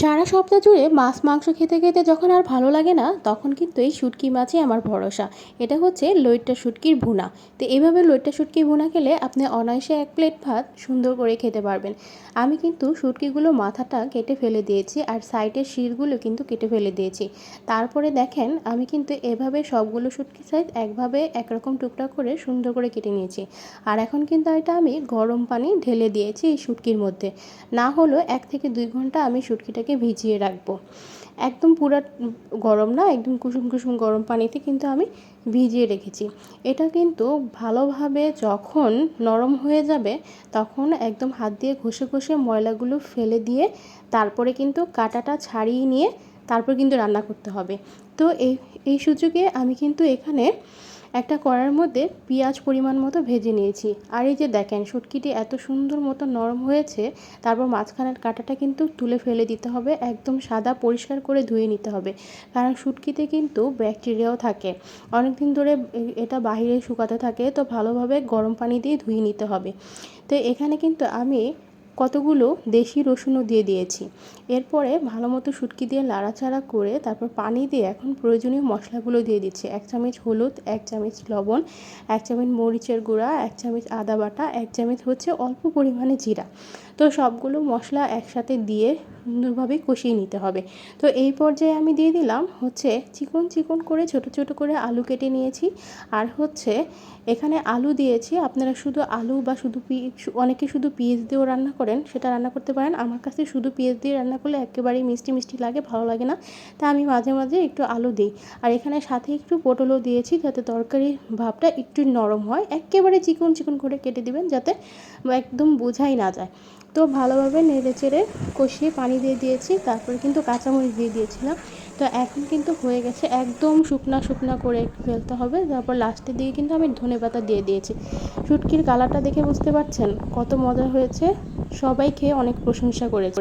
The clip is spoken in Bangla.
সারা সপ্তাহ জুড়ে মাছ মাংস খেতে খেতে যখন আর ভালো লাগে না, তখন কিন্তু এই শুটকি মাছই আমার ভরসা। এটা হচ্ছে লইট্টা শুটকির ভুনা। তো এইভাবে লইট্টা শুটকির ভুনা খেলে আপনি অনায়াসে এক প্লেট ভাত সুন্দর করে খেতে পারবেন। আমি কিন্তু শুটকিগুলো মাথাটা কেটে ফেলে দিয়েছি, আর সাইডের শিরগুলো কিন্তু কেটে ফেলে দিয়েছি। তারপরে দেখেন আমি কিন্তু এভাবে সবগুলো শুটকি সাইজ একভাবে একরকম টুকরা করে সুন্দর করে কেটে নিয়েছি। আর এখন কিন্তু এটা আমি গরম পানি ঢেলে দিয়েছি এই শুটকির মধ্যে। না হলেও 1 থেকে 2 ঘন্টা আমি শুটকিটাকে ভিজিয়ে রাখবো। একদম পুরা গরম না, একদম কুসুম কুসুম গরম পানিতে কিন্তু আমি ভিজিয়ে রেখেছি। এটা কিন্তু ভালোভাবে যখন নরম হয়ে যাবে, তখন একদম হাত দিয়ে ঘষে ঘষে ময়লাগুলো ফেলে দিয়ে তারপরে কিন্তু কাঁটাটা ছাড়িয়ে নিয়ে তারপর কিন্তু রান্না করতে হবে। তো এই সুযোগে আমি কিন্তু এখানে একটা কড়াইয়ের মধ্যে পেঁয়াজ পরিমাণ মতো ভেজে নিয়েছি। আর এই যে দেখেন শুটকিটি এত সুন্দর মতো নরম হয়েছে। তারপর মাঝখানের কাঁটাটা কিন্তু তুলে ফেলে দিতে হবে, একদম সাদা পরিষ্কার করে ধুয়ে নিতে হবে। কারণ শুটকিতে কিন্তু ব্যাকটেরিয়াও থাকে, অনেক দিন ধরে এটা বাহিরে শুকাতে থাকে, তো ভালোভাবে গরম পানি দিয়ে ধুয়ে নিতে হবে। তো এখানে কিন্তু আমি কতগুলো দেশি রসুনও দিয়ে দিয়েছি। এরপরে ভালো মতো শুটকি দিয়ে নাড়াচাড়া করে তারপর পানি দিয়ে এখন প্রয়োজনীয় মশলাগুলো দিয়ে দিচ্ছি। 1 চামচ হলুদ, 1 চামচ লবণ, 1 চামচ মরিচের গুঁড়া, 1 চামচ আদা বাটা, 1 চামচ হচ্ছে অল্প পরিমাণে জিরা। তো সবগুলো মশলা একসাথে দিয়ে সুন্দরভাবে কষিয়ে নিতে হবে। তো এই পর্যায়ে আমি দিয়ে দিলাম হচ্ছে চিকন চিকন করে ছোট ছোট করে আলু কেটে নিয়েছি। আর হচ্ছে এখানে আলু দিয়েছি। আপনারা শুধু আলু বা শুধু অনেকে শুধু পেঁয়াজ দিয়েও রান্না করেন, সেটা রান্না করতে পারেন। আমার কাছে শুধু পেঁয়াজ দিয়ে রান্না করলে একেবারেই মিষ্টি মিষ্টি লাগে, ভালো লাগে না। তা আমি মাঝে মাঝে একটু আলু দিই। আর এখানে সাথে একটু পটলও দিয়েছি, যাতে তরকারির ভাবটা একটু নরম হয়। একেবারে চিকন চিকন করে কেটে দিবেন, যাতে একদম বোঝাই না যায়। তো ভালোভাবে নেড়ে চেড়ে কষিয়ে পানি দিয়ে দিয়েছি, তারপরে কিন্তু কাঁচামরিচ দিয়ে দিয়েছিলাম। তো এখন কিন্তু হয়ে গেছে, একদম শুকনা শুকনা করে একটু ফেলতে হবে। তারপর লাস্টের দিকে কিন্তু আমি ধনেপাতা দিয়ে দিয়েছি। শুটকির কালারটা দেখে বুঝতে পারছেন কত মজা হয়েছে। সবাই খেয়ে অনেক প্রশংসা করেছে।